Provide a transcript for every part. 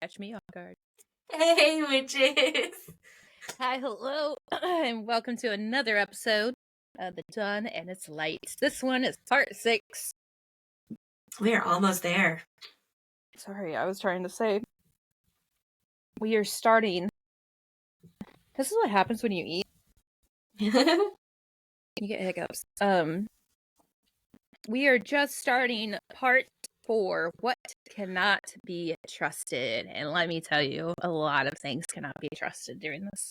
Catch me off guard. Hey, witches! Hi, hello, and welcome to another episode of The Dawn and Its Light. This one is part 6. We are almost there. Sorry, I was trying to say. We are starting. This is what happens when you eat. You get hiccups. We are just starting part 4. What cannot be trusted? And let me tell you, a lot of things cannot be trusted during this.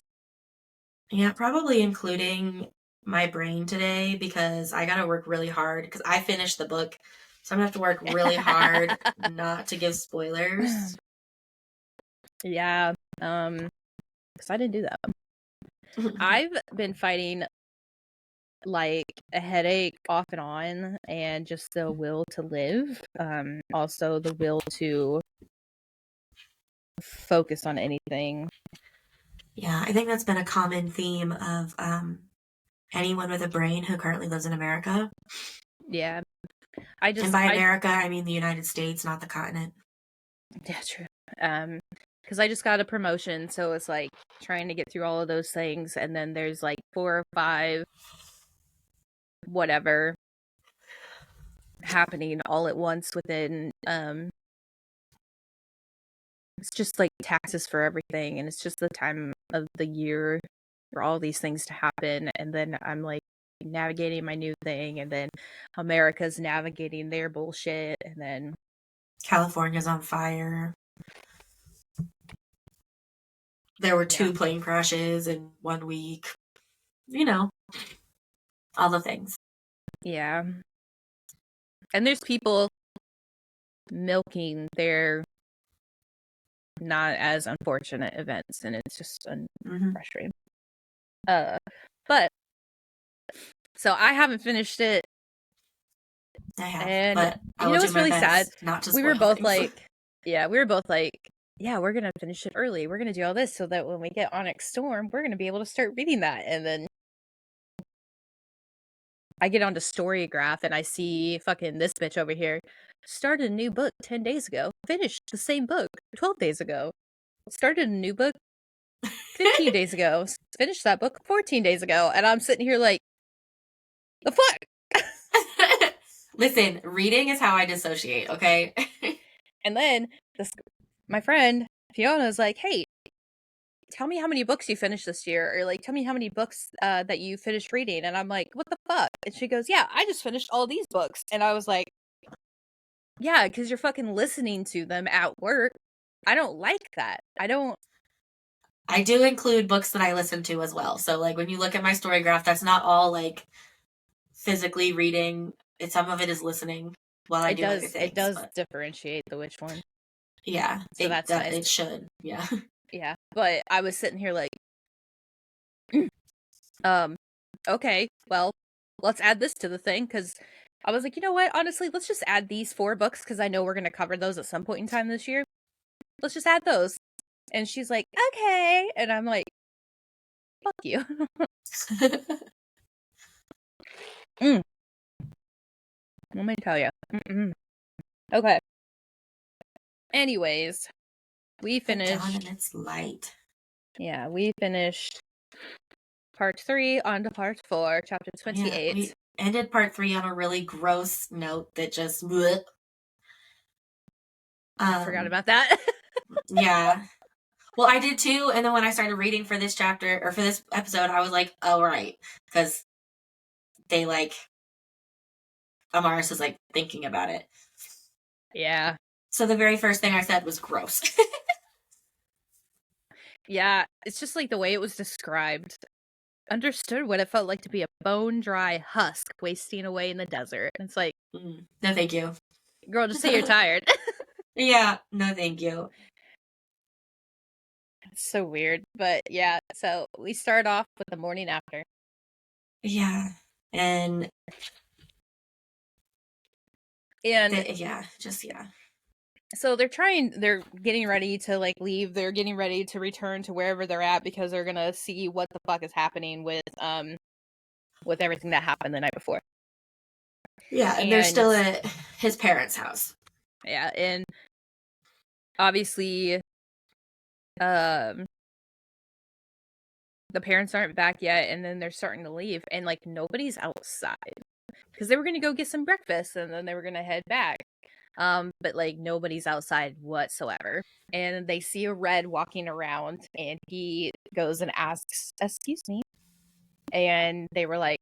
Yeah, probably including my brain today because I gotta work really hard because I finished the book. So I'm gonna have to work really hard not to give spoilers. Yeah, because I didn't do that. I've been fighting like a headache off and on, and just the will to live. Also the will to focus on anything. Yeah, I think that's been a common theme of anyone with a brain who currently lives in America. Yeah, And by America, I mean the United States, not the continent. Yeah, true. Because I just got a promotion, so it's like trying to get through all of those things, and then there's like 4 or 5 whatever happening all at once within it's just like taxes for everything, and it's just the time of the year for all these things to happen, and then I'm like navigating my new thing, and then America's navigating their bullshit, and then California's on fire. There were 2 plane crashes in 1 week. You know, all the things. Yeah. And there's people milking their not as unfortunate events, and it's just frustrating. But so I haven't finished it. I have, and but I you will know do what's my really sad? best not to We were spoil both things. like, yeah, we're gonna finish it early. We're gonna do all this so that when we get Onyx Storm, we're gonna be able to start reading that. And then I get onto Storygraph and I see fucking this bitch over here started a new book 10 days ago, finished the same book 12 days ago, started a new book 15 days ago, finished that book 14 days ago, and I'm sitting here like, the fuck? Listen, reading is how I dissociate, okay? And then my friend Fiona's like, hey, tell me how many books you finished this year, or like tell me how many books that you finished reading. And I'm like, what the fuck? And she goes, yeah, I just finished all these books. And I was like, yeah, because you're fucking listening to them at work. I don't like that. I do include books that I listen to as well. So like when you look at my Storygraph, that's not all like physically reading. Some of it is listening while I do other things. It does differentiate the which one. Yeah. So that's nice. It should. Yeah. Yeah. But I was sitting here like, okay, well, let's add this to the thing, because I was like, you know what? Honestly, let's just add these 4 books, because I know we're going to cover those at some point in time this year. Let's just add those. And she's like, okay. And I'm like, fuck you. Let me tell you. Okay. Anyways, we finished. The Dawn and Its Light. Yeah, we finished part 3 on to part 4, chapter 28. Yeah, we ended part 3 on a really gross note that just. I forgot about that. Yeah. Well, I did too, and then when I started reading for this chapter, or for this episode, I was like, oh, right. Because they, like, Amaris is, like, thinking about it. Yeah. So the very first thing I said was gross. Yeah, it's just like the way it was described. Understood what it felt like to be a bone-dry husk wasting away in the desert. It's like, no, thank you. Girl, just say you're tired. Yeah, no, thank you. It's so weird. But yeah, so we start off with the morning after. Yeah, and yeah. So they're getting ready to like leave. They're getting ready to return to wherever they're at, because they're gonna see what the fuck is happening with everything that happened the night before. Yeah, and they're still at his parents' house. Yeah, and obviously Um, the parents aren't back yet, and then they're starting to leave, and like nobody's outside because they were gonna go get some breakfast, and then they were gonna head back. But like nobody's outside whatsoever, and they see a red walking around, and he goes and asks, "Excuse me," and they were like,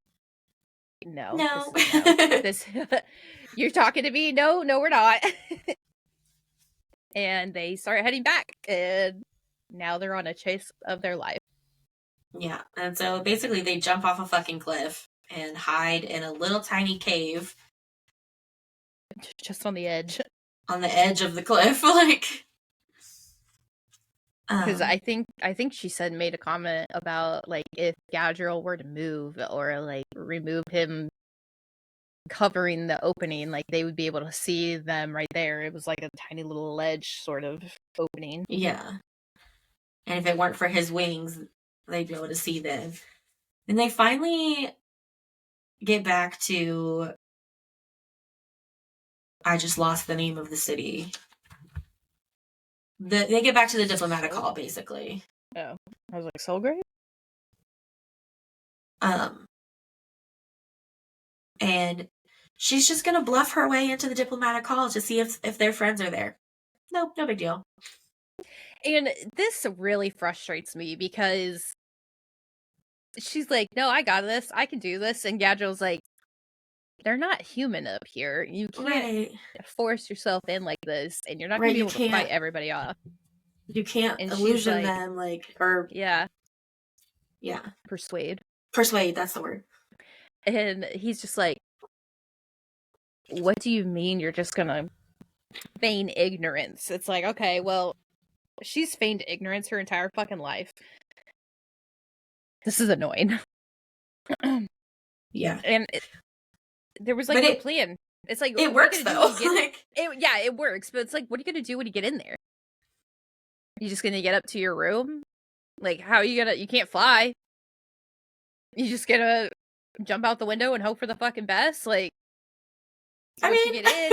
"No, No. this you're talking to me? No, we're not." And they start heading back, and now they're on a chase of their life. Yeah, and so basically they jump off a fucking cliff and hide in a little tiny cave Just on the edge. on the edge of the cliff, like. Because I think she said made a comment about like if Gadriel were to move or like remove him covering the opening, like they would be able to see them right there. It was like a tiny little ledge sort of opening. Yeah. And if it weren't for his wings, they'd be able to see them. And they finally get back to. I just lost the name of the city. They get back to the diplomatic hall, basically. Oh, I was like, Soulgrave? And she's just gonna bluff her way into the diplomatic hall to see if their friends are there. Nope, no big deal. And this really frustrates me because she's like, no, I got this. I can do this. And Gadriel's like, they're not human up here. You can't force yourself in like this, and you're not going to be able to fight everybody off. You can't illusion them, like, or... Yeah. Yeah. Persuade. Persuade, that's the word. And he's just like, what do you mean you're just going to feign ignorance? It's like, okay, well, she's feigned ignorance her entire fucking life. This is annoying. Yeah. And there was like no plan. It's like it works though. It works, but it's like, what are you gonna do when you get in there? You just gonna get up to your room? Like, how are you gonna? You can't fly. You just gonna jump out the window and hope for the fucking best? Like, once you get in.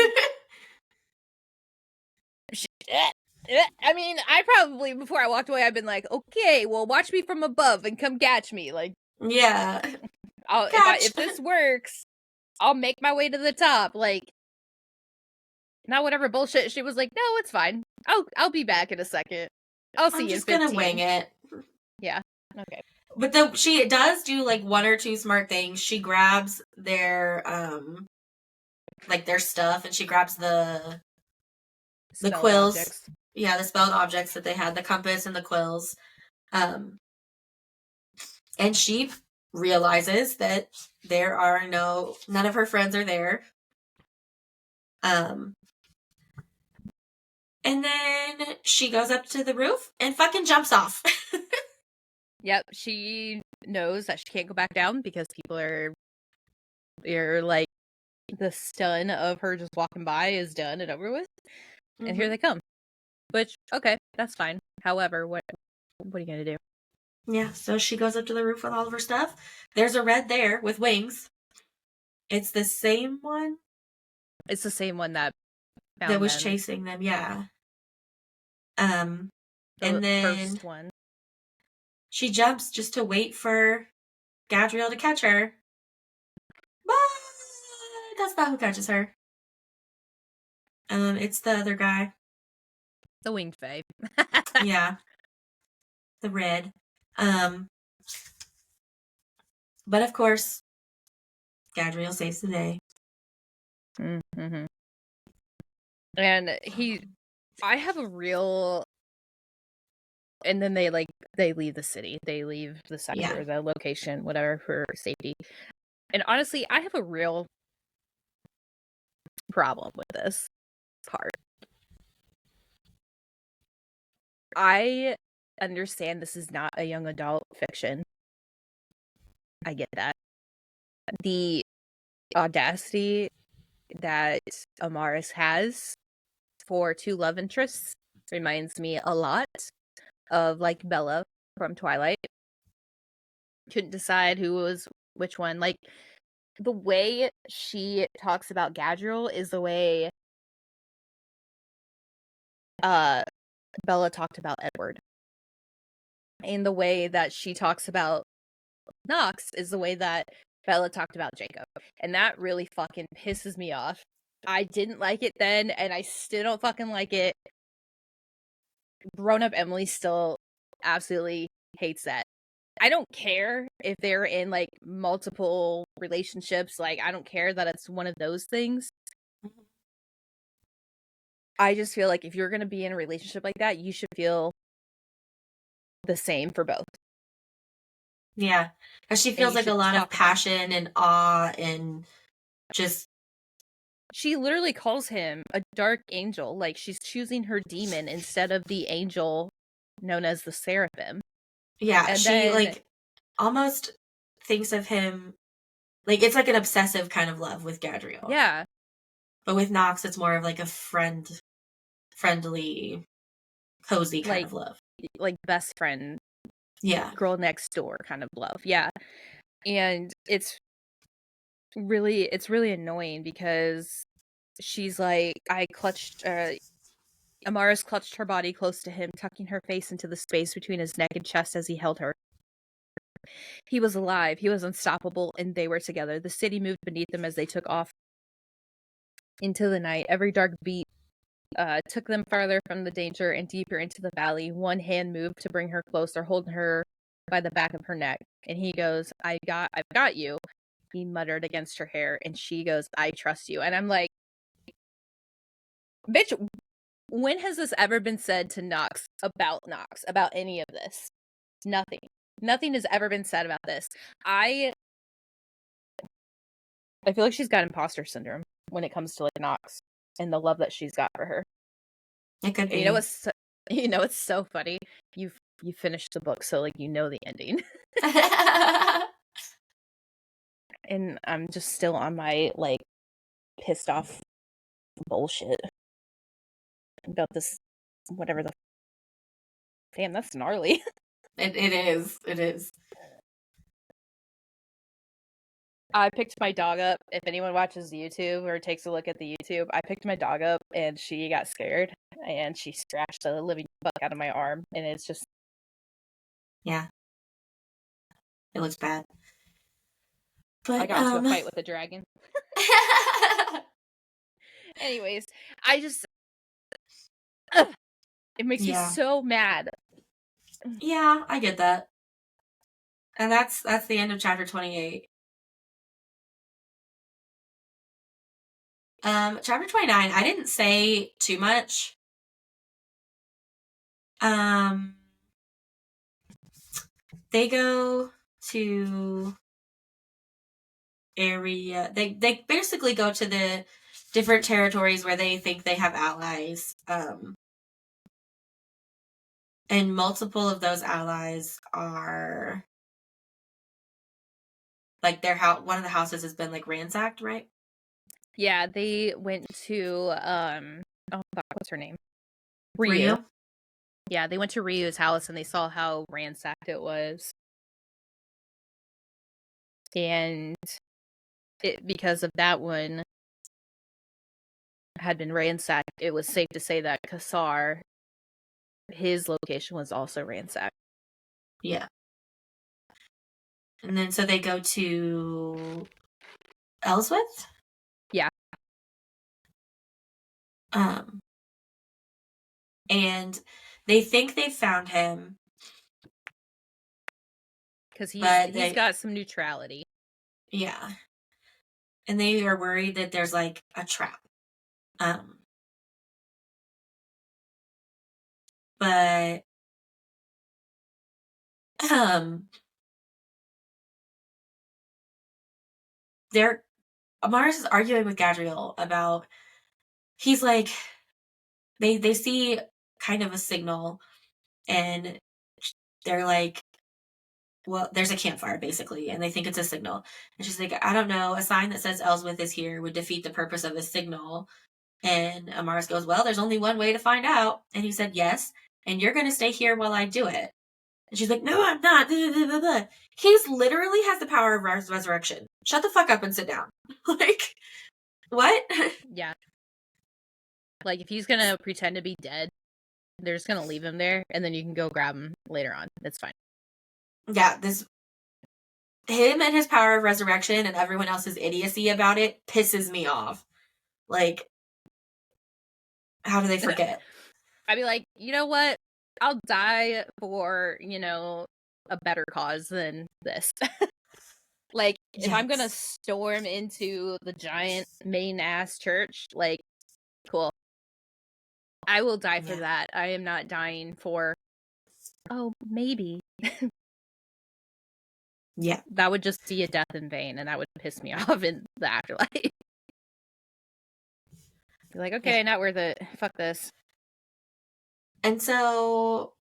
I mean, I probably before I walked away, I've been like, okay, well, watch me from above and come catch me. Like, yeah, if this works, I'll make my way to the top. Like, not whatever bullshit. She was like, no, it's fine. I'll be back in a second. I'll see you in 15. I'm just gonna wing it. Yeah. Okay. But she does do like one or two smart things. She grabs their like their stuff, and she grabs the quills. Objects. Yeah, the spelled objects that they had, the compass and the quills. And she realizes that there are none of her friends are there. And then she goes up to the roof and fucking jumps off. Yep, she knows that she can't go back down because people are like, the stun of her just walking by is done and over with. Mm-hmm. And here they come. Which, okay, that's fine. However, what are you gonna do? Yeah, so she goes up to the roof with all of her stuff. There's a red there with wings. It's the same one? It's the same one that was chasing them, yeah. And then first one. She jumps just to wait for Gadriel to catch her. But that's not who catches her. It's the other guy. The winged fae. Yeah. The red. But of course, Gadriel saves the day. Mm-hmm. And I have a real... And then they leave the city. They leave the sector, the location, whatever, for safety. And honestly, I have a real problem with this part. I understand this is not a young adult fiction. I get that. The audacity that Amaris has for two love interests reminds me a lot of like Bella from Twilight. Couldn't decide who was which one. Like, the way she talks about Gadriel is the way Bella talked about Edward. And the way that she talks about Knox is the way that Bella talked about Jacob. And that really fucking pisses me off. I didn't like it then, and I still don't fucking like it. Grown up Emily still absolutely hates that. I don't care if they're in like multiple relationships. Like, I don't care that it's one of those things. I just feel like if you're going to be in a relationship like that, you should feel the same for both. Yeah. Because she And feels you like a should lot of talk about it. passion and awe and just, She literally calls him a dark angel. Like, she's choosing her demon instead of the angel known as the seraphim. yeah, And she then, like almost thinks of him like it's like an obsessive kind of love with Gadriel. yeah, But with Knox, it's more of like a friendly, cozy kind like, of love. best friend, Yeah. girl next door kind of love. Yeah. And it's really annoying because she's like, Amaris clutched her body close to him, tucking her face into the space between his neck and chest as he held her. He was alive, he was unstoppable, and they were together. The city moved beneath them as they took off into the night. Every dark beat took them farther from the danger and deeper into the valley. One hand moved to bring her closer, holding her by the back of her neck. And he goes, I've got you. He muttered against her hair, and she goes, I trust you. And I'm like, bitch, when has this ever been said to Knox, about any of this? Nothing. Nothing has ever been said about this. I feel like she's got imposter syndrome when it comes to like Knox and the love that she's got for her. It could And you know be. what's it's so funny. You finished the book, so like you know the ending. And I'm just still on my like pissed off bullshit about this whatever the damn, that's gnarly. It is. It is. I picked my dog up. If anyone watches YouTube or takes a look at the YouTube, I picked my dog up and she got scared and she scratched the living fuck out of my arm, and it's just Yeah. It looks bad. I But got into a fight with a dragon. Anyways, I just ugh, it makes me yeah. so mad. Yeah, I get that. And that's the end of chapter 28. Chapter 29, I didn't say too much. They go to area. They basically go to the different territories where they think they have allies. And multiple of those allies are like their house. One of the houses has been like ransacked, right? Yeah, they went to oh fuck, what's her name? Ryu. Rio. Yeah, they went to Ryu's house and they saw how ransacked it was. And because of that one had been ransacked, it was safe to say that Kassar, his location was also ransacked. Yeah. And then so they go to Ellsworth. Yeah. And they think they found him Because but he's got some neutrality. Yeah. And they are worried that there's like a trap. But they're Amaris is arguing with Gadriel about he's like they see kind of a signal and they're like, well, there's a campfire basically, and they think it's a signal. And she's like, I don't know, a sign that says Ellsworth is here would defeat the purpose of a signal. And Amaris goes, well, there's only one way to find out. And he said, yes, and you're going to stay here while I do it. And she's like, no, I'm not. He's literally has the power of resurrection. Shut the fuck up and sit down. Like, what? Yeah. Like, if he's gonna pretend to be dead they're just gonna leave him there, and then you can go grab him later on. It's fine. Yeah, him and his power of resurrection and everyone else's idiocy about it pisses me off. Like, how do they forget? I'd be like, you know what? I'll die for, a better cause than this. Like, if I'm gonna storm into the giant main ass church, like, cool. I will die for that. I am not dying for, oh, maybe. Yeah. That would just be a death in vain, and that would piss me off in the afterlife. Be like, okay, not worth it. Fuck this. And so,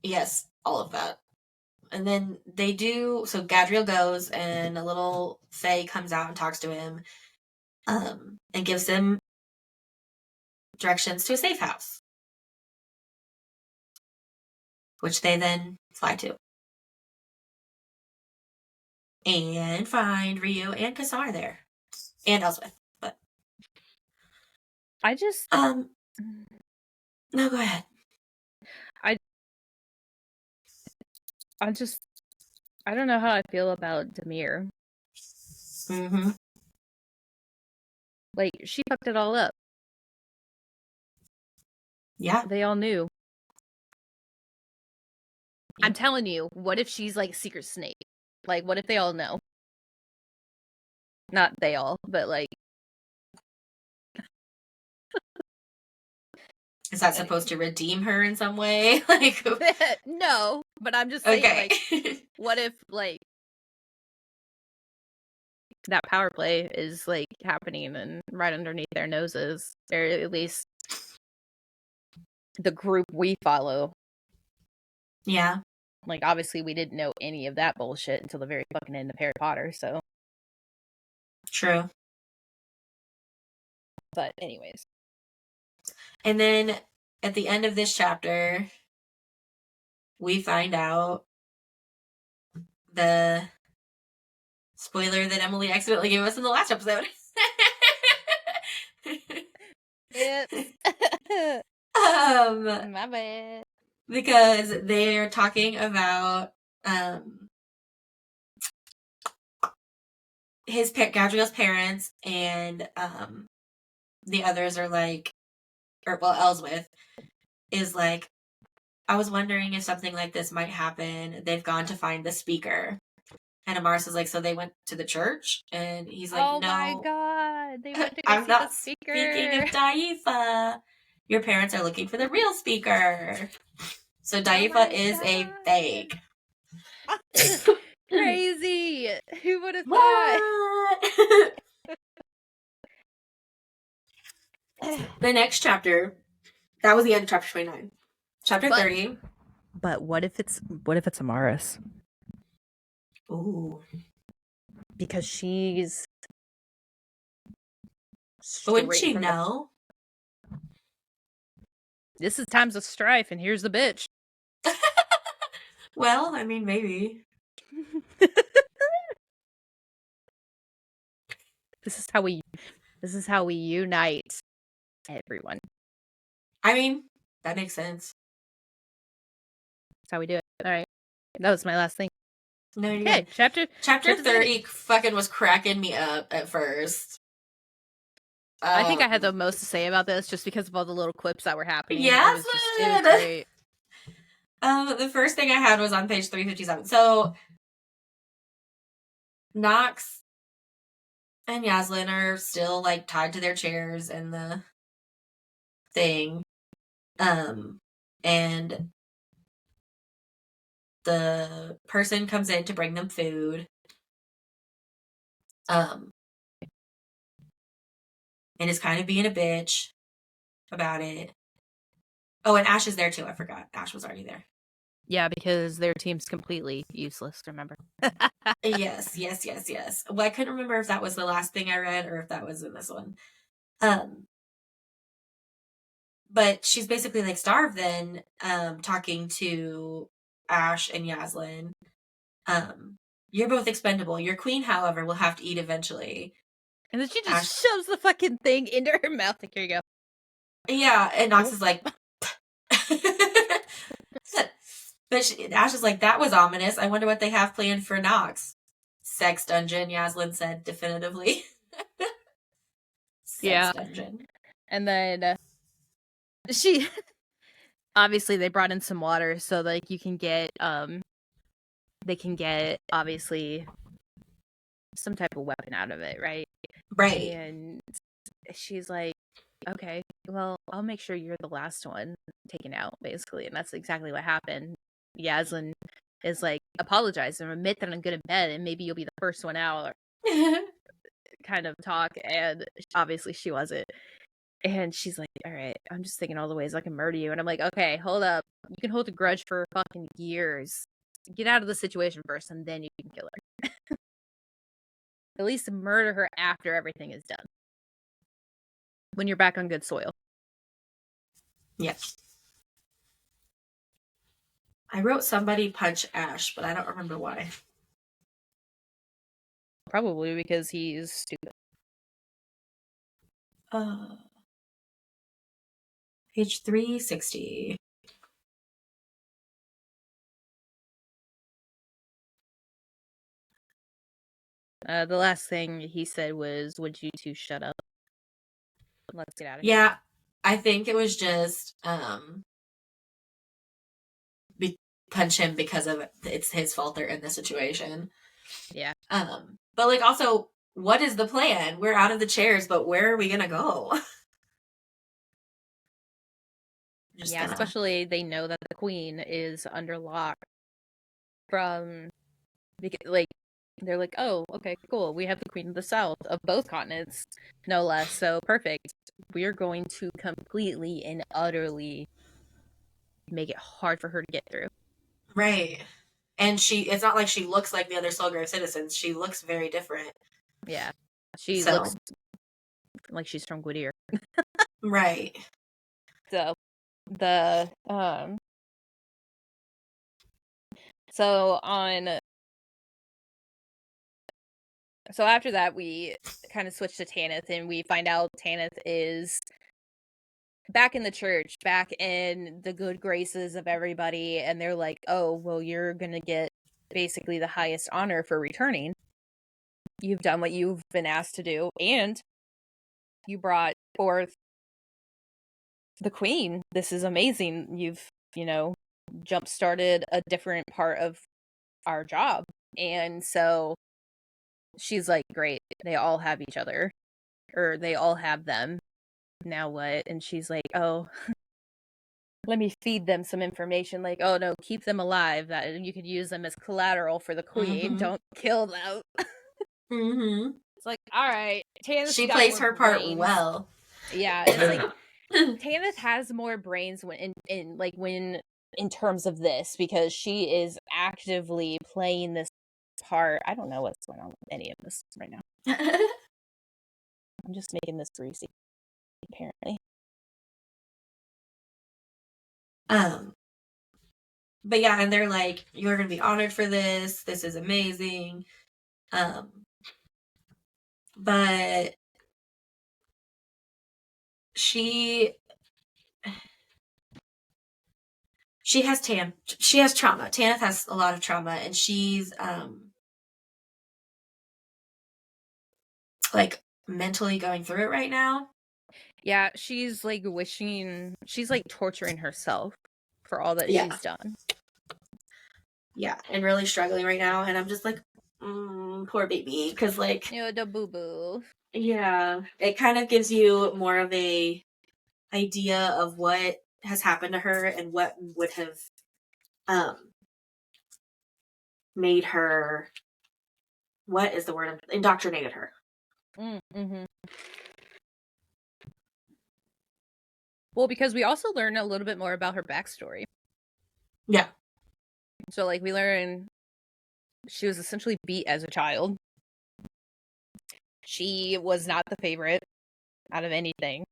yes, all of that. And then so Gadriel goes, and a little fae comes out and talks to him, and gives him directions to a safe house, which they then fly to. And find Ryu and Kasar there. And Elswith. But I just no, go ahead. I don't know how I feel about Demir. Mm-hmm. Like, she fucked it all up. Yeah. They all knew. I'm telling you, what if she's like Secret Snake? Like, what if they all know? Not they all, but like... Is that supposed to redeem her in some way? Like, no, but I'm just saying, like, what if, like, that power play is, like, happening and right underneath their noses, or at least the group we follow. Yeah. Like, obviously we didn't know any of that bullshit until the very fucking end of Harry Potter, so. True. But anyways. And then at the end of this chapter, we find out the spoiler that Emily accidentally gave us in the last episode. My bad. Because they're talking about Gadriel's parents, and the others are like, Elswith is like, I was wondering if something like this might happen. They've gone to find the speaker. And Amaris is like, so they went to the church? And he's like, oh no. My God. They went to go I'm see not the speaker. Speaking of Daifa. Your parents are looking for the real speaker. So Daifa is a fake. Crazy. Who would have thought? The next chapter, that was the end of chapter 29. Chapter 30. But what if it's Amaris? Ooh. Because she's... But wouldn't she know? This is times of strife, and here's the bitch. Well, I mean, maybe. This is how we unite everyone. I mean, that makes sense. That's how we do it. All right. That was my last thing. No, you're good. Chapter 30 fucking was cracking me up at first. I think I had the most to say about this just because of all the little clips that were happening. Yes, it was great. The first thing I had was on page 357. So Nox and Yaslin are still like tied to their chairs in the thing. And the person comes in to bring them food. And is kind of being a bitch about it. Oh, and Ash is there too. I forgot. Ash was already there. Yeah, because their team's completely useless, remember? Yes. Well, I couldn't remember if that was the last thing I read or if that was in this one. But she's basically like starved then, talking to Ash and Yaslin. You're both expendable. Your queen, however, will have to eat eventually. And then she just shoves the fucking thing into her mouth. Like, here you go. Yeah, and Nox is like... But Ash is like, that was ominous. I wonder what they have planned for Nox. Sex dungeon, Yaslin said definitively. Sex Yeah. dungeon. And then she obviously they brought in some water so like you can get they can get obviously some type of weapon out of it, right? Right. And she's like, okay, well, I'll make sure you're the last one taken out, basically. And that's exactly what happened. Yaslin is like, apologize and admit that I'm good in bed and maybe you'll be the first one out, kind of talk. And obviously she wasn't. And she's like, all right, I'm just thinking all the ways I can murder you. And I'm like, okay, hold up. You can hold a grudge for fucking years. Get out of the situation first and then you can kill her. At least murder her after everything is done. When you're back on good soil. Yep. I wrote somebody punch Ash, but I don't remember why. Probably because he's stupid. Page 360. The last thing he said was, would you two shut up? Let's get out of here. Yeah, I think it was just punch him because of it's his fault they're in this situation. Yeah. But like also, what is the plan? We're out of the chairs, but where are we gonna go? Especially they know that the queen is under lock from like they're like, oh, okay, cool. We have the queen of the south of both continents, no less. So perfect. We're going to completely and utterly make it hard for her to get through. Right. And it's not like she looks like the other Soulgrave citizens. She looks very different. Yeah. She looks like she's from Whittier. Right. So the so after that we kind of switch to Tanith and we find out Tanith is back in the church, back in the good graces of everybody, and they're like, oh, well, you're gonna get basically the highest honor for returning. You've done what you've been asked to do, and you brought forth the queen. This is amazing. You've, jump started a different part of our job. And so she's like, great, they all have each other, or they all have them. Now what? And she's like, oh, let me feed them some information. Like, oh no, keep them alive. That you could use them as collateral for the queen. Mm-hmm. Don't kill them. Mm-hmm. It's like, all right, Tanith she got plays more her part brains. well. Yeah, it's like Tanith has more brains when in terms of this because she is actively playing this part. I don't know what's going on with any of this right now. I'm just making this greasy, apparently. But yeah, and they're like, you're gonna be honored for this. This is amazing. But she has trauma. Tanith has a lot of trauma, and she's like mentally going through it right now. Yeah, she's like she's like torturing herself for all that she's done. Yeah, and really struggling right now. And I'm just like, poor baby, because like, the boo boo. Yeah, it kind of gives you more of a idea of what has happened to her and what would have made her, what is the word, indoctrinated her. Mm-hmm. Well, because we also learn a little bit more about her backstory. Yeah. So, like, we learn she was essentially beat as a child. She was not the favorite out of anything.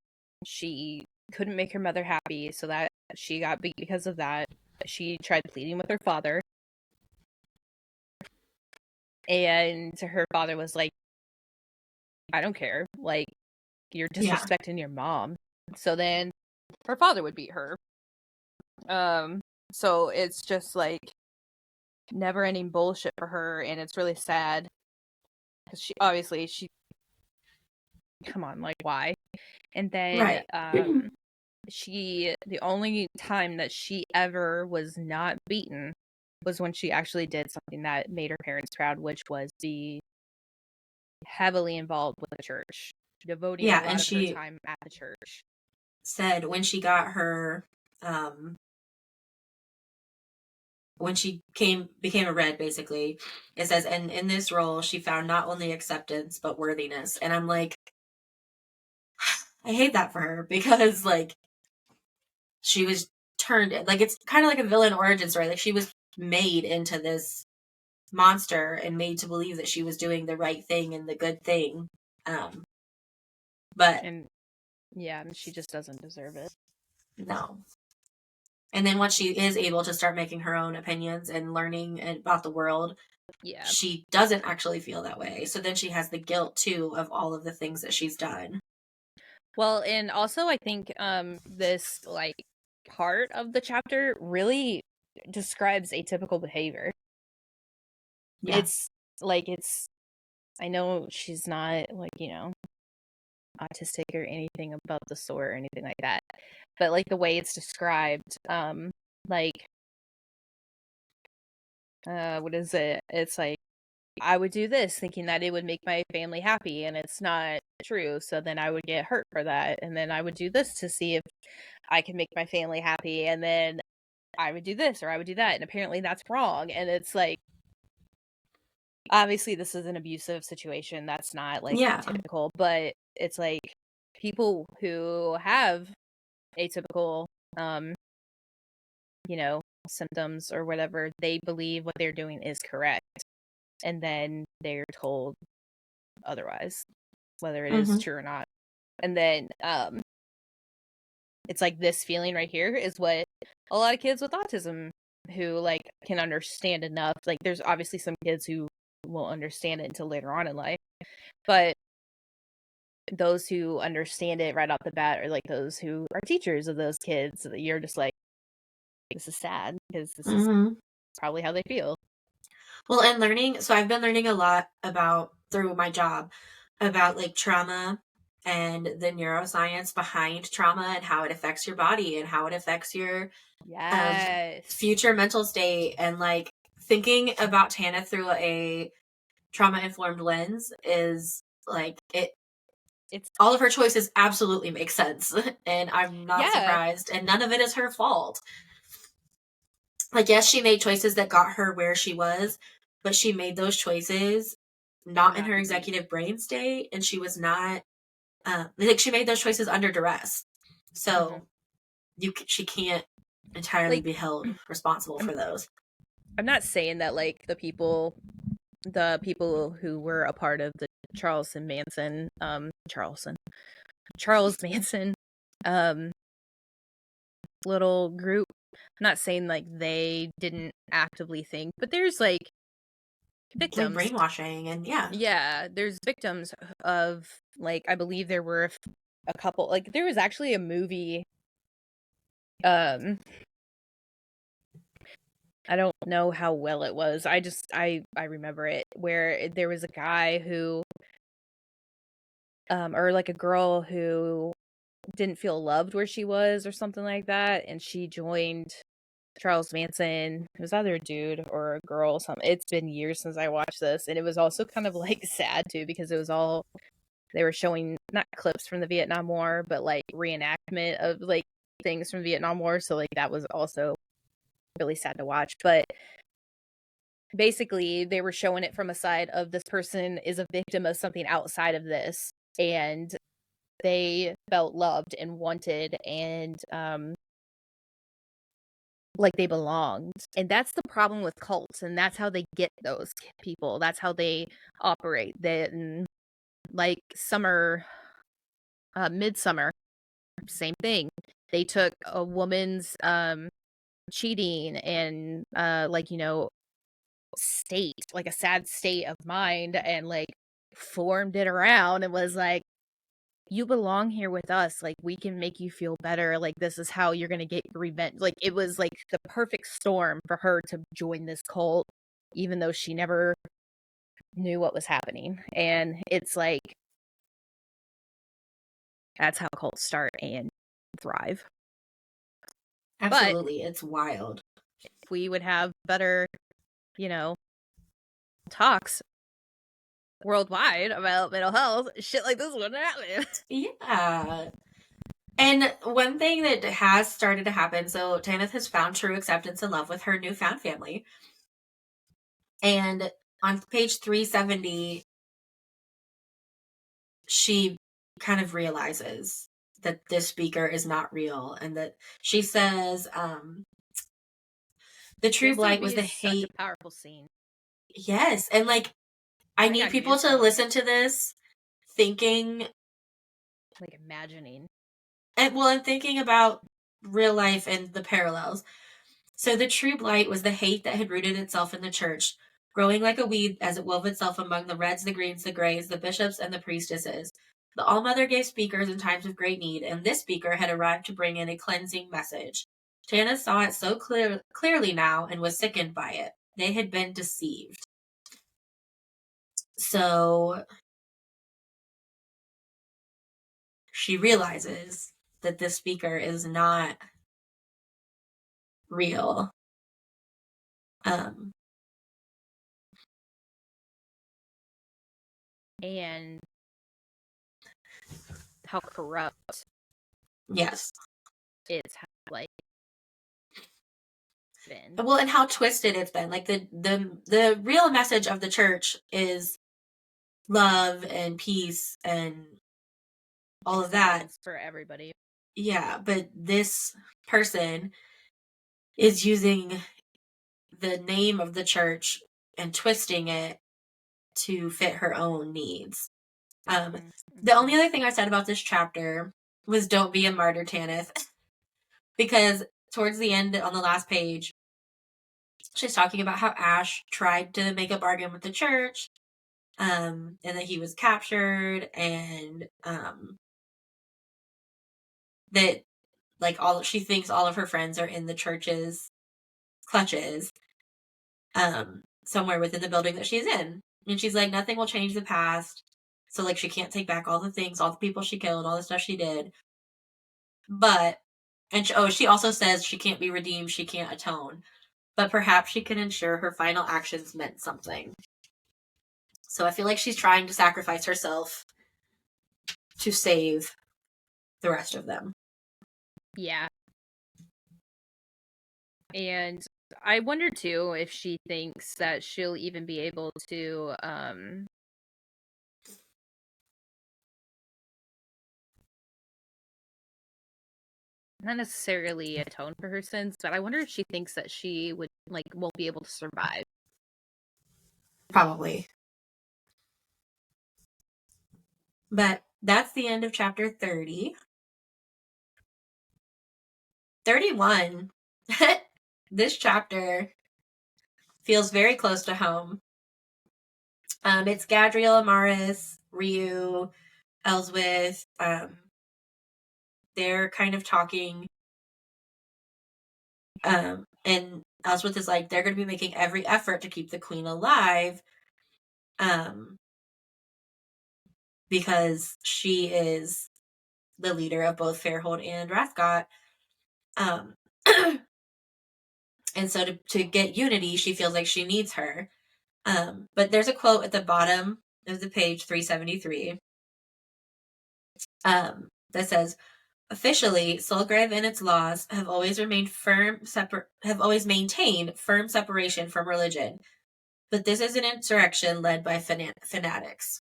She couldn't make her mother happy, so that she got beat because of that. She tried pleading with her father. And her father was like, I don't care. Like, you're disrespecting your mom. So then her father would beat her. So it's just like never ending bullshit for her, and it's really sad because she come on, like, why? And then Right. the only time that she ever was not beaten was when she actually did something that made her parents proud, which was be heavily involved with the church, devoting a Yeah, lot and of her she time at the church. said when she got her when she became a red, basically, it says, and in this role she found not only acceptance but worthiness. And I'm like, I hate that for her, because like she was turned, like, it's kind of like a villain origin story. Like, she was made into this monster and made to believe that she was doing the right thing and the good thing. But And yeah, she just doesn't deserve it. no. And then once she is able to start making her own opinions and learning about the world, Yeah. she doesn't actually feel that way. So then she has the guilt too of all of the things that she's done. Well, and also I think this like part of the chapter really describes atypical behavior. Yeah. It's like I know she's not like, autistic or anything about the sort or anything like that. But like the way it's described, like what is it? It's like I would do this thinking that it would make my family happy, and it's not true. So then I would get hurt for that. And then I would do this to see if I can make my family happy. And then I would do this or I would do that. And apparently that's wrong. And it's like, obviously, this is an abusive situation. That's not like Yeah. typical, but it's like people who have atypical, um, symptoms or whatever, they believe what they're doing is correct. And then they're told otherwise, whether it is Mm-hmm. true or not. And then it's like this feeling right here is what a lot of kids with autism who like can understand enough. Like there's obviously some kids who will understand it until later on in life, but those who understand it right off the bat are like those who are teachers of those kids. So you're just like, this is sad because this is Mm-hmm. probably how they feel. Well, and learning, so I've been learning a lot about, through my job, about like trauma and the neuroscience behind trauma and how it affects your body and how it affects your Yes. future mental state. And like thinking about Tanith through a trauma informed lens is like It's all of her choices absolutely make sense. And I'm not yeah. surprised. And none of it is her fault. Like, yes, she made choices that got her where she was, but she made those choices To not in not her be. executive brain state, and she was not like, she made those choices under duress. Mhm. So she can't entirely Like be held responsible I'm for those. I'm not saying that like the people who were a part of the Charles Manson um little group. I'm not saying like they didn't actively think, but there's like Like victims. brainwashing, and yeah. Yeah, there's victims of like I believe there were a couple, like there was actually a movie um I don't know how well it was. I remember it where there was a guy who or like a girl who didn't feel loved where she was or something like that, and she joined Charles Manson. It was either a dude or a girl. Something. It's been years since I watched this, and it was also kind of like sad too because it was all they were showing not clips from the Vietnam War, but like reenactment of like things from Vietnam War. So like that was also really sad to watch. But basically, they were showing it from a side of this person is a victim of something outside of this, and they felt loved and wanted and like they belonged. And that's the problem with cults, and that's how they get those people. That's how they operate. Then like Midsummer, same thing. They took a woman's cheating and like state, like a sad state of mind, and like formed it around and was like, you belong here with us. Like, we can make you feel better. Like, this is how you're gonna get revenge. Like, it was like the perfect storm for her to join this cult, even though she never knew what was happening. And it's like, that's how cults start and thrive. Absolutely. It's wild. If we would have better, talks worldwide about mental health, shit like this wouldn't happen. Yeah. And one thing that has started to happen, so Tanith has found true acceptance and love with her newfound family. And on page 370, she kind of realizes that this speaker is not real, and that she says, the true blight was the hate. Such a powerful scene. Yes, and like, I need people to listen to this thinking, like, imagining, and thinking about real life and the parallels. So the true blight was the hate that had rooted itself in the church, growing like a weed as it wove itself among the reds, the greens, the grays, the bishops, and the priestesses. The All-Mother gave speakers in times of great need, and this speaker had arrived to bring in a cleansing message. Tanith saw it so clearly now and was sickened by it. They had been deceived. So she realizes that this speaker is not real. And how corrupt. Yes. It's like been. Well, and how twisted it's been. Like, the real message of the church is love and peace and all of that for everybody. Yeah, but this person is using the name of the church and twisting it to fit her own needs. The only other thing I said about this chapter was don't be a martyr, Tanith. Because towards the end, on the last page, she's talking about how Ash tried to make a bargain with the church, and that he was captured, and that, like, she thinks all of her friends are in the church's clutches, somewhere within the building that she's in. And she's like, nothing will change the past. So, like, she can't take back all the things, all the people she killed, all the stuff she did. But, she also says she can't be redeemed, she can't atone. But perhaps she can ensure her final actions meant something. So I feel like she's trying to sacrifice herself to save the rest of them. Yeah. And I wonder too if she thinks that she'll even be able to not necessarily atone for her sins, but I wonder if she thinks that she won't be able to survive. Probably. But that's the end of chapter 30. 31. This chapter feels very close to home. It's Gadriel, Amaris, Ryu, Elswith. They're kind of talking. And Elswith is like, they're going to be making every effort to keep the queen alive. Because she is the leader of both Fairhold and Rathgott. And so to get unity, she feels like she needs her. But there's a quote at the bottom of the page 373 that says, officially, Solgrave and its laws have always maintained firm separation from religion. But this is an insurrection led by fanatics.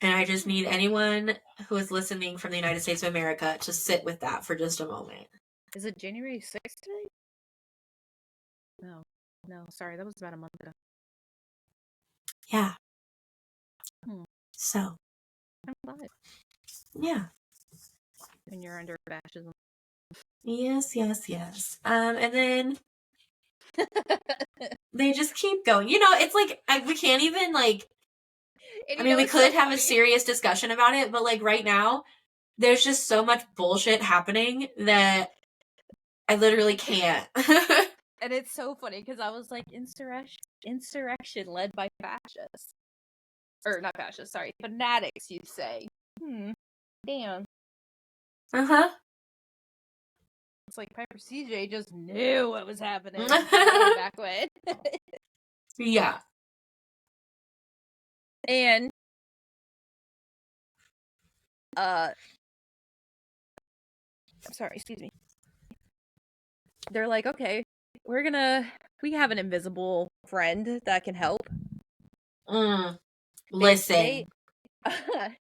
And I just need anyone who is listening from the United States of America to sit with that for just a moment. Is it January 6th today? No, sorry, that was about a month ago. Yeah. So. I'm glad. Yeah. And you're under fascism. Yes. And then they just keep going. You know, it's like, we can't even, like, And I you mean, know, we it's so could have a funny. serious discussion about it, but like right now, there's just so much bullshit happening that I literally can't. And it's so funny because I was like, insurrection led by fascists. Or not fascists, sorry, fanatics, you'd say. Damn. Uh-huh. It's like Piper CJ just knew what was happening way back when. Yeah. And I'm sorry, excuse me. They're like, okay, we have an invisible friend that can help. Mm. Bitch, they Listen.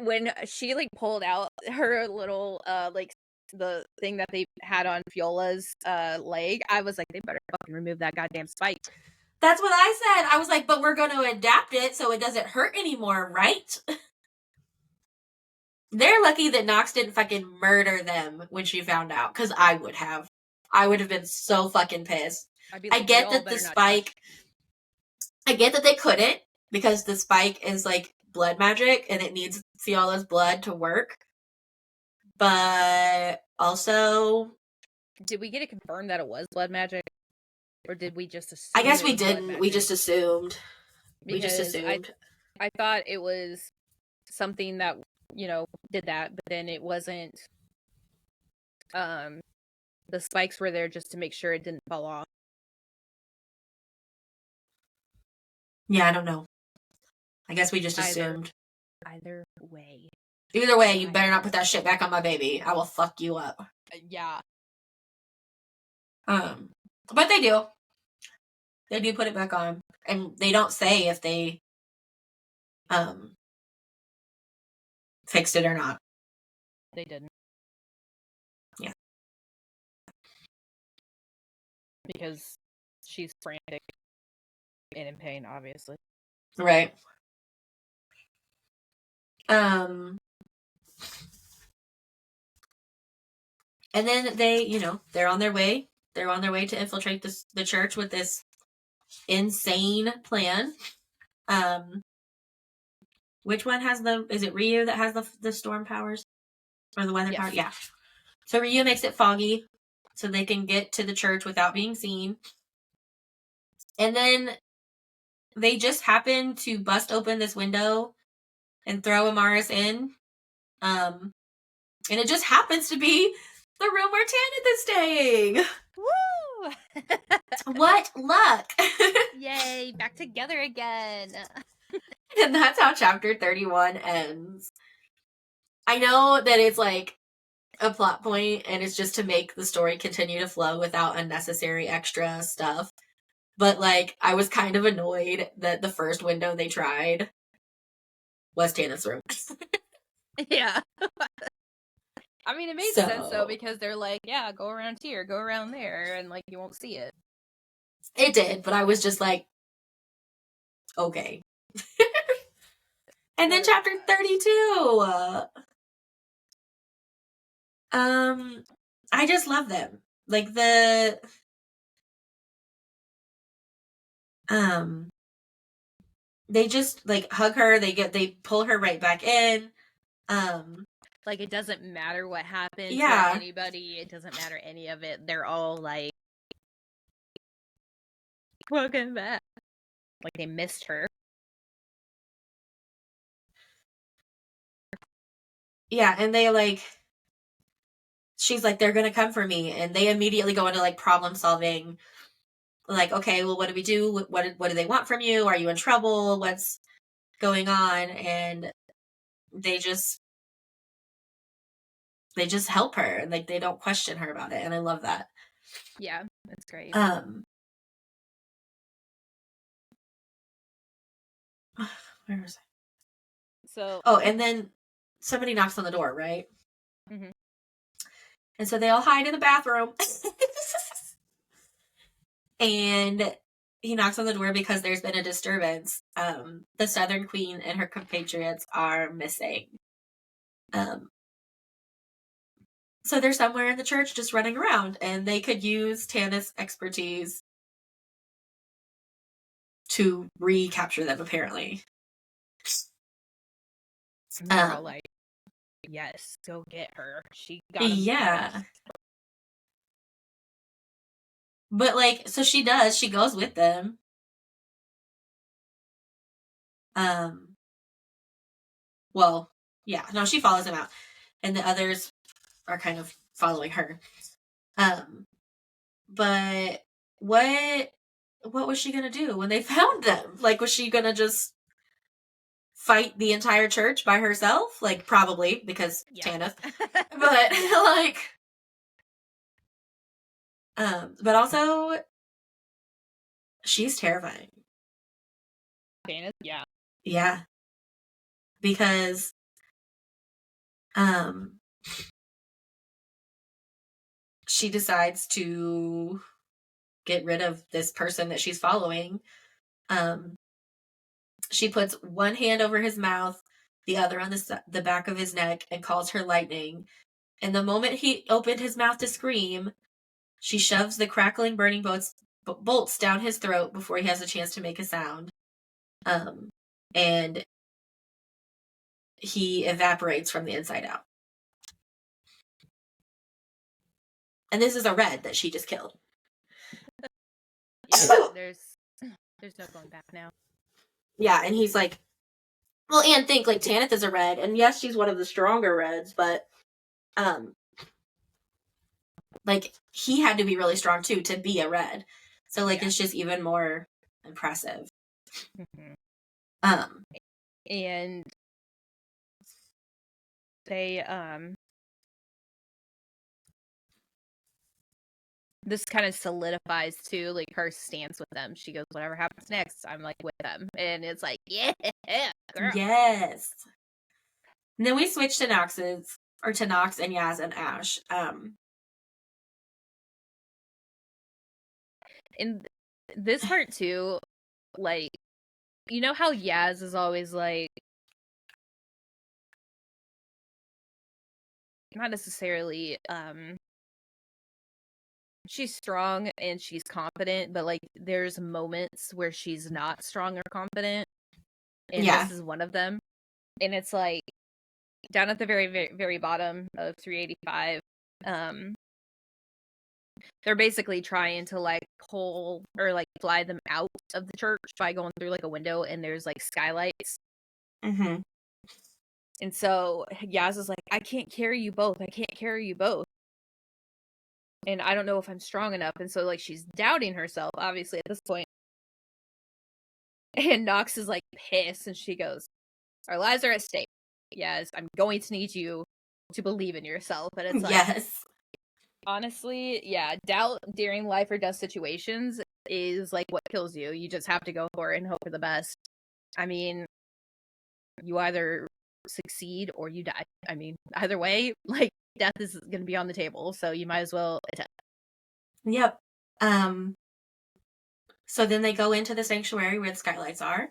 when she like pulled out her little like the thing that they had on Fiola's leg, I was like, they better fucking remove that goddamn spike. That's what I said. I was like, but we're going to adapt it so it doesn't hurt anymore, right? They're lucky that Nox didn't fucking murder them when she found out, because I would have. I would have been so fucking pissed. I'd be I like, get y'all that the better not touch. spike, I get that they couldn't, because the spike is like blood magic and it needs Fiola's blood to work. But also, Did we get it confirmed that it was blood magic? Or did we just I assume guess it we was blood didn't. We magic? just assumed. We just Because assumed. I thought it was something that, did that, but then it wasn't. Um, the spikes were there just to make sure it didn't fall off. Yeah, I don't know. I guess we just Either assumed. way. Either way, you better not put that shit back on my baby. I will fuck you up. Yeah. But they do. They do put it back on. And they don't say if they fixed it or not. They didn't. Yeah. Because she's frantic and in pain, obviously. Right. And then they, they're on their way. They're on their way to infiltrate the church with this insane plan. Which one has is it Ryu that has the storm powers? Or the weather power? Yeah. So Ryu makes it foggy so they can get to the church without being seen. And then they just happen to bust open this window and throw Amaris in. And it just happens to be the room where Tanith is staying. Woo! What luck! Yay, back together again. And that's how chapter 31 ends. I know that it's like a plot point and it's just to make the story continue to flow without unnecessary extra stuff. But like, I was kind of annoyed that the first window they tried was Tanith's room. Yeah. I mean, it made sense though, because they're like, yeah, go around here, go around there, and like, you won't see it. It did, but I was just like, okay. And then chapter 32. I just love them. Like they just like hug her, they pull her right back in. Like, it doesn't matter what happened to anybody, it doesn't matter any of it. They're all like, welcome back. Like, they missed her. Yeah, and they like, she's like, they're gonna come for me, and they immediately go into like problem solving. Like, okay, well, what do we do? What do they want from you? Are you in trouble? What's going on? And they just help her, and like they don't question her about it, and I love that. Yeah, that's great. Where was I? So, and then somebody knocks on the door, right? Mm-hmm. And so they all hide in the bathroom. And he knocks on the door because there's been a disturbance. The Southern Queen and her compatriots are missing. So they're somewhere in the church just running around, and they could use Tanith's expertise to recapture them, apparently. And they're all like, yes, go get her. She got him yeah. punished. But like, so she does. She goes with them. Well, yeah. No, she follows him out, and the others are kind of following her. But what was she gonna do when they found them? Like, was she gonna just fight the entire church by herself? Like, probably, because Tanith. But like, but also, she's terrifying. Tanith, yeah. Yeah, because she decides to get rid of this person that she's following. She puts one hand over his mouth, the other on the back of his neck, and calls her Lightning. And the moment he opened his mouth to scream, she shoves the crackling, burning bolts down his throat before he has a chance to make a sound. And he evaporates from the inside out. And this is a red that she just killed. Yeah, there's no going back now. Yeah, and he's like, well, and think, like, Tanith is a red, and yes, she's one of the stronger reds, but, like, he had to be really strong, too, to be a red. So, like, it's just even more impressive. And they, this kind of solidifies, too, like, her stance with them. She goes, whatever happens next, I'm, like, with them. And it's like, yeah, girl. Yes. And then we switch to Nox and Yaz and Ash. In this part, too, like, you know how Yaz is always, like, not necessarily, she's strong and she's confident, but, like, there's moments where she's not strong or confident, and this is one of them. And it's, like, down at the very, very, very bottom of 385, they're basically trying to, like, pull or, like, fly them out of the church by going through, like, a window, and there's, like, skylights. Mm-hmm. And so Yaz is like, I can't carry you both. I can't carry you both. And I don't know if I'm strong enough. And so, like, she's doubting herself, obviously, at this point. And Nox is, like, pissed, and she goes, our lives are at stake. Yes, I'm going to need you to believe in yourself. And it's like, yes. Honestly, yeah, doubt during life or death situations is, like, what kills you. You just have to go for it and hope for the best. I mean, you either succeed or you die. I mean, either way, like, death is going to be on the table, so you might as well attempt. Yep. So then they go into the sanctuary where the skylights are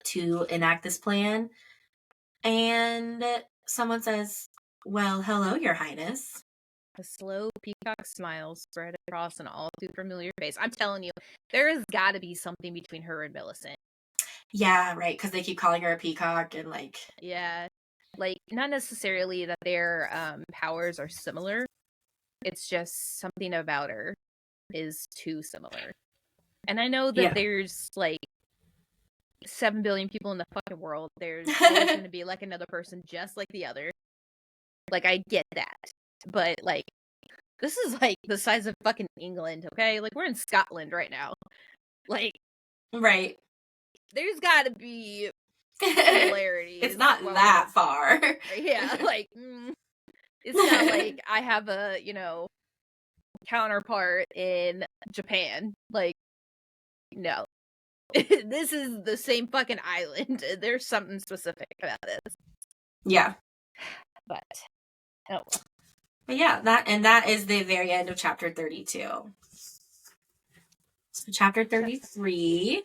to enact this plan. And someone says, well, hello, Your Highness. A slow peacock smile spread across an all too familiar face. I'm telling you, there has got to be something between her and Millicent. Yeah, right, because they keep calling her a peacock and, like... Yeah. Like, not necessarily that their powers are similar. It's just something about her is too similar. And I know that there's, like, 7 billion people in the fucking world. There's always going to be, like, another person just like the other. Like, I get that. But, like, this is, like, the size of fucking England, okay? Like, we're in Scotland right now. Like... Right. There's gotta be similarities. It's not that far. Yeah, like, it's not like I have a, counterpart in Japan. Like, no. This is the same fucking island. There's something specific about this. Yeah. But, oh. But yeah, that is the very end of chapter 32. So chapter 33.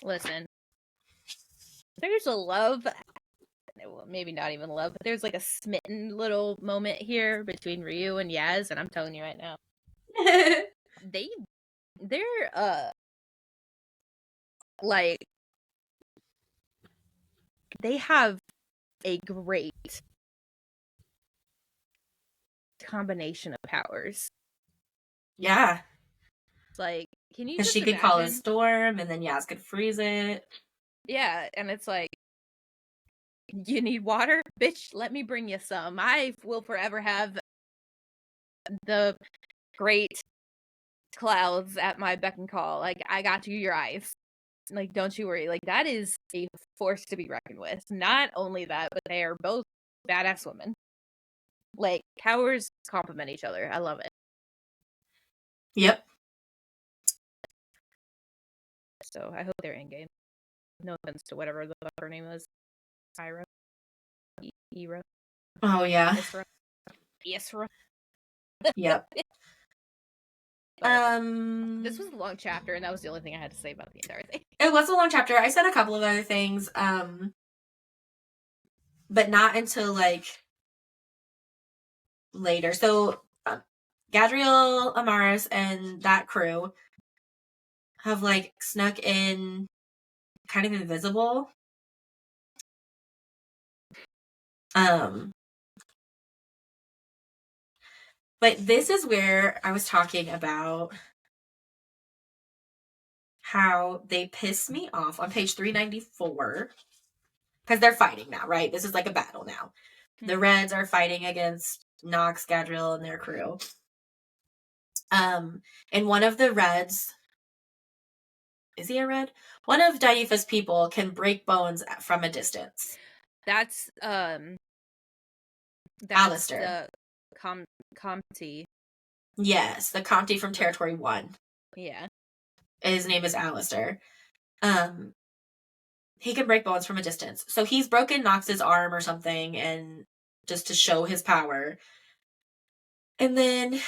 Listen. There's a love, well, maybe not even love, but there's, like, a smitten little moment here between Ryu and Yaz, and I'm telling you right now. They're like, they have a great combination of powers. Yeah. It's like, can you Because just she could call a imagine? storm, and then Yaz could freeze it. Yeah, and it's like, you need water? Bitch, let me bring you some. I will forever have the great clouds at my beck and call. Like, I got you your eyes. Like, don't you worry. Like, that is a force to be reckoned with. Not only that, but they are both badass women. Like, powers complement each other. I love it. Yep. So I hope they're in game. No offense to whatever the fuck her name is. Ira. Ira. Oh, yeah. Isra. Isra. Yep. But this was a long chapter, and that was the only thing I had to say about the entire thing. It was a long chapter. I said a couple of other things, but not until, like, later. So, Gadriel, Amaris, and that crew have, like, snuck in kind of invisible. But this is where I was talking about how they piss me off on page 394. Because they're fighting now, right? This is like a battle now. The Reds are fighting against Nox, Gadriel, and their crew. And one of the Reds, is he a Red? One of Daifa's people can break bones from a distance. That's Alistair. the Comte. Yes, the Comte from Territory 1. Yeah. His name is Alistair. He can break bones from a distance. So he's broken Nox's arm or something, and just to show his power. And then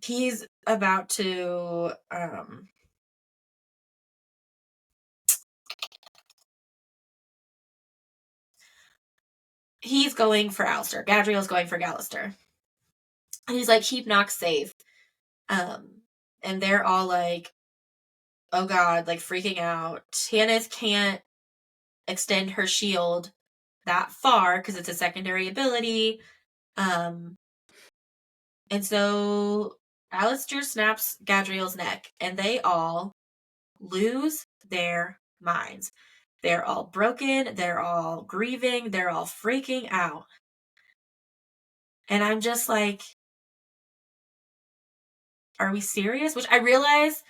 he's about to he's going for Alistair. Gadriel's going for Alistair. And he's like, keep Nox safe. And they're all like, oh god, like freaking out. Tanith can't extend her shield that far because it's a secondary ability. And so Alistair snaps Gadriel's neck, and they all lose their minds. They're all broken, they're all grieving, they're all freaking out. And I'm just like, are we serious? Which I realize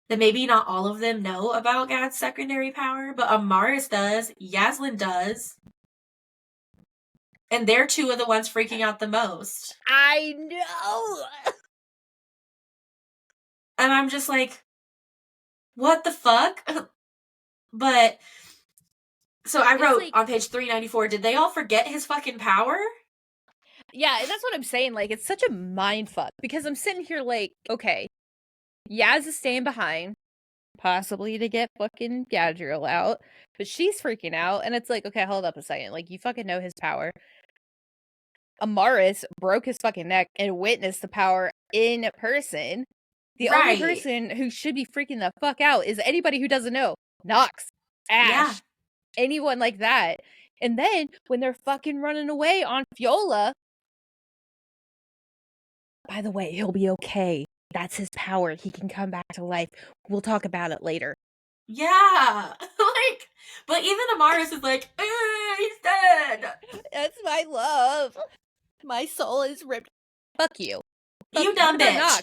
that maybe not all of them know about Gad's secondary power, but Amaris does, Yaslin does. And they're two of the ones freaking out the most. I know! And I'm just like, what the fuck? But, so I wrote like, on page 394, did they all forget his fucking power? Yeah, that's what I'm saying. Like, it's such a mindfuck. Because I'm sitting here like, okay, Yaz is staying behind, possibly to get fucking Gadriel out, but she's freaking out, and it's like, okay, hold up a second. Like, you fucking know his power. Amaris broke his fucking neck and witnessed the power in person. The only person who should be freaking the fuck out is anybody who doesn't know. Nox, Ash, anyone like that. And then, when they're fucking running away on Fiola, by the way, he'll be okay. That's his power. He can come back to life. We'll talk about it later. Yeah. Like, but even Amaris is like, he's dead. That's my love. My soul is ripped. Fuck you. You dumb bitch.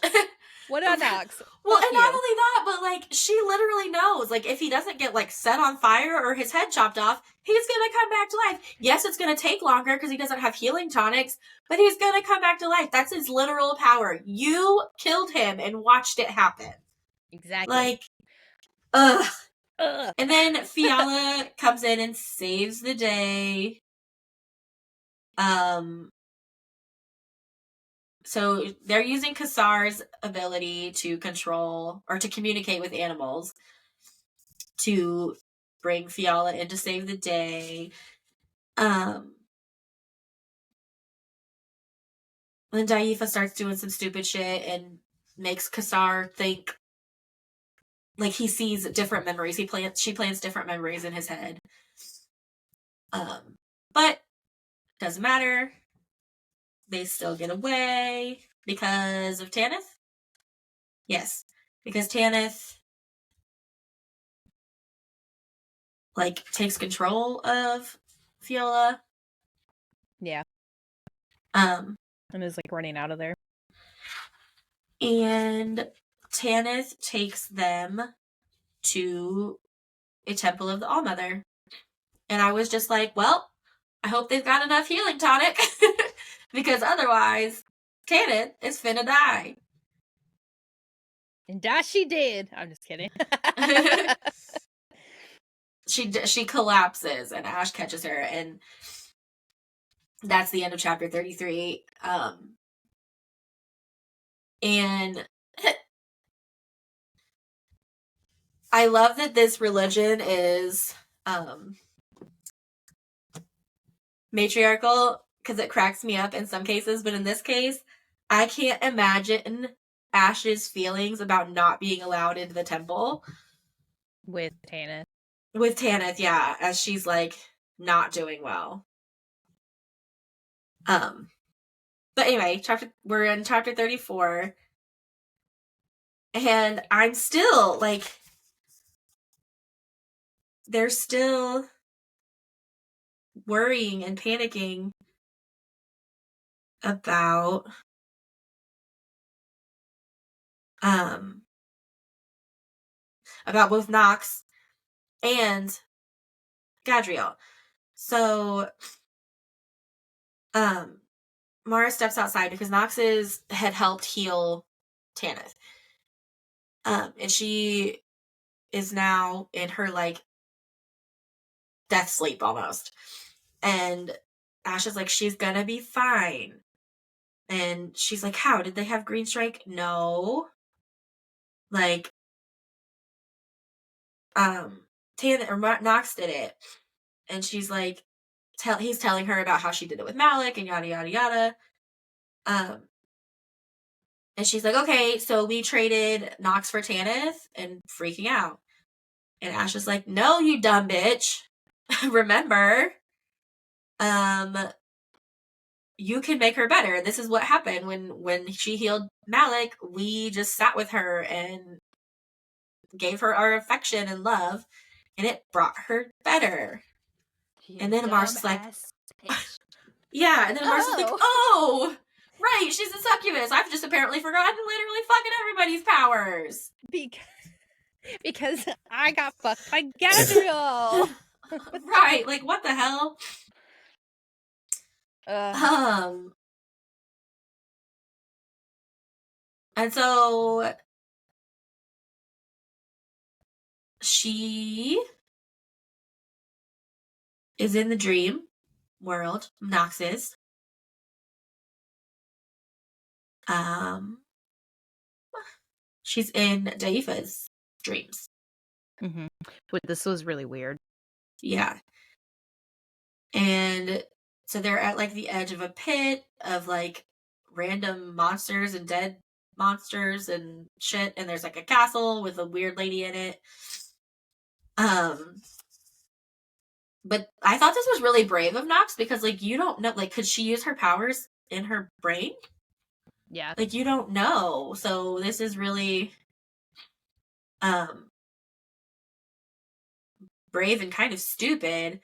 What on Nox? Well, and not only that, but like, she literally knows, like, if he doesn't get like set on fire or his head chopped off, he's gonna come back to life. Yes, it's gonna take longer because he doesn't have healing tonics, but he's gonna come back to life. That's his literal power. You killed him and watched it happen. Exactly. Like, ugh. And then Fiala comes in and saves the day. So they're using Kassar's ability to control or to communicate with animals to bring Fiala in to save the day. then Daifa starts doing some stupid shit and makes Kasar think like he sees different memories. She plants different memories in his head. But doesn't matter. They still get away because of Tanith. Yes, because Tanith like takes control of Fiola. Yeah. And is like running out of there. And Tanith takes them to a temple of the All-Mother. And I was just like, well, I hope they've got enough healing tonic. Because otherwise, Tanith is finna die. And that she did. I'm just kidding. She collapses and Ash catches her, and that's the end of chapter 33. And I love that this religion is matriarchal because it cracks me up in some cases, but in this case, I can't imagine Ash's feelings about not being allowed into the temple. With Tanith. With Tanith, yeah, as she's like not doing well. But anyway, we're in chapter 34. And I'm still like, they're still worrying and panicking about both Nox and Gadriel. So Mara steps outside because Nox had helped heal Tanith. And she is now in her like death sleep almost. And Ash is like, she's gonna be fine. And she's like, how? Did they have green strike? No. Like, Tanith or Nox did it. And she's like, he's telling her about how she did it with Malik and yada yada yada. And she's like, okay, so we traded Nox for Tanith, and freaking out. And Ash is like, no, you dumb bitch. Remember, you can make her better. This is what happened when she healed Malik. We just sat with her and gave her our affection and love, and it brought her better. And then Mars is like, yeah, and then Mars is like, oh, right, she's a succubus. I've just apparently forgotten literally fucking everybody's powers. Because I got fucked by Gadriel. Right, like what the hell? And so she is in the dream world. Nox is. She's in Daifa's dreams. Mm-hmm. But this was really weird. Yeah. And so they're at like the edge of a pit of like random monsters and dead monsters and shit, and there's like a castle with a weird lady in it. But I thought this was really brave of Nox because like you don't know, like could she use her powers in her brain? Yeah. Like you don't know. So this is really brave and kind of stupid.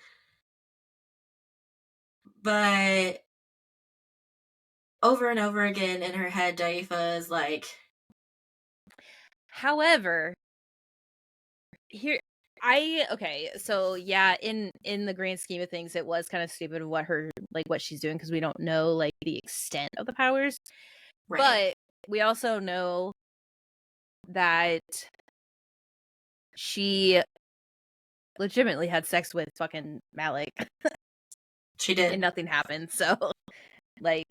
But over and over again in her head, Daifa is like. However, so yeah, in the grand scheme of things, it was kind of stupid what she's doing because we don't know like the extent of the powers. Right. But we also know that she legitimately had sex with fucking Malik. She did. And nothing happened, so like.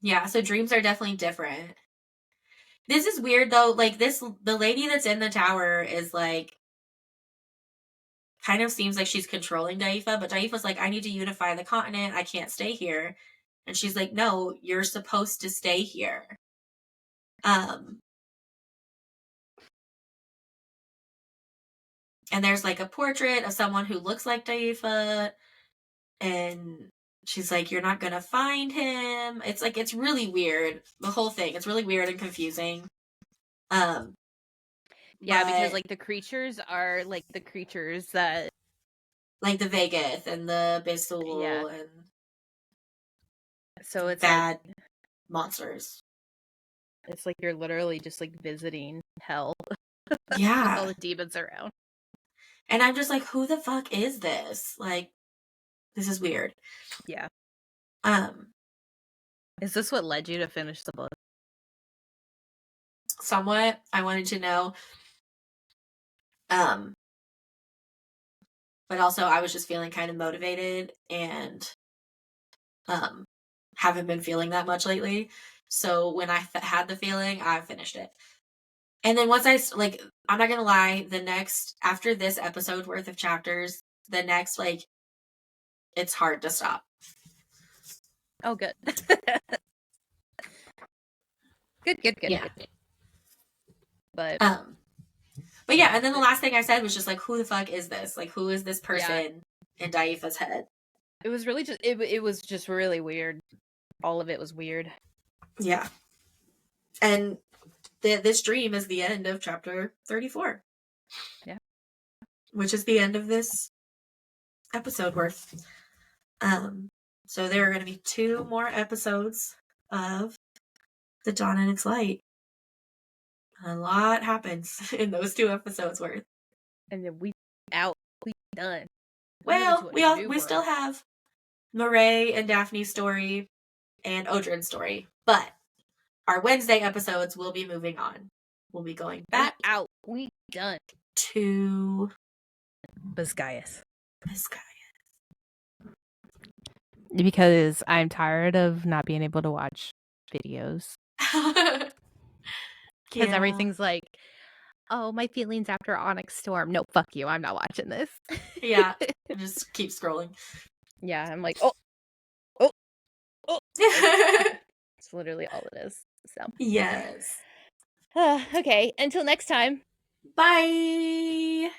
Yeah, so dreams are definitely different. This is weird though, like the lady that's in the tower is like kind of seems like she's controlling Daifa, but Daifa's like, I need to unify the continent, I can't stay here. And she's like, no, you're supposed to stay here. And there's like a portrait of someone who looks like Daifa, and she's like, you're not gonna find him. It's like, it's really weird. The whole thing, it's really weird and confusing. Yeah, because But like the creatures are like the creatures that like the Vegas and the yeah. Bisul and So it's bad monsters. like you're literally just like visiting hell with all Yeah. the demons around. And I'm just like, who the fuck is this? Like, this is weird. Yeah. Um, Is this what led you to finish the book? somewhat. I wanted to know. Um, but also I was just feeling kind of motivated and haven't been feeling that much lately. So when I had the feeling, I finished it. And then once like, I'm not gonna lie, the next, after this episode worth of chapters, the next, like, it's hard to stop. Oh, good. good. Yeah. But but yeah, and then the last thing I said was just like, who the fuck is this? Like, who is this person in Daifa's head? it was really just it was just really weird. All of it was weird. Yeah. And this dream is the end of chapter 34. Yeah. Which is the end of this episode worth. So there are going to be 2 more episodes of The Dawn and Its Light. A lot happens in those 2 episodes worth. And then we done. Well, we still have Marae and Daphne's story and Odrin's story, but our Wednesday episodes will be moving on. We'll be going back We done. to Biscayas. Biscaya. Because I'm tired of not being able to watch videos. Because everything's like, oh, my feelings after Onyx Storm. No, fuck you. I'm not watching this. Yeah. Just keep scrolling. Yeah, I'm like, it's literally all it is. So yes. okay, until next time. Bye.